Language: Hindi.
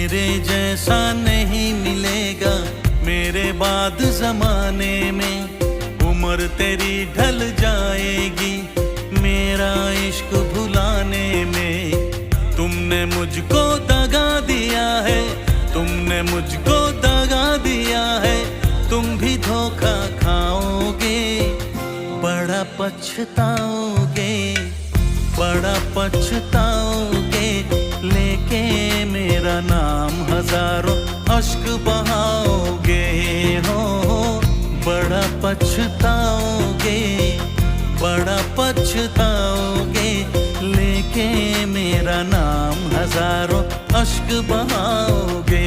मेरे जैसा नहीं मिलेगा मेरे बाद जमाने में, उम्र तेरी ढल जाएगी मेरा इश्क भुलाने में। तुमने मुझको दगा दिया है, तुमने मुझको दगा दिया है, तुम भी धोखा खाओगे, बड़ा पछताओगे, बड़ा पछताओगे। लेके मेरा नाम हजारों अश्क बहाओगे हो, बड़ा पछताओगे, बड़ा पछताओगे। लेके मेरा नाम हजारों अश्क बहाओगे।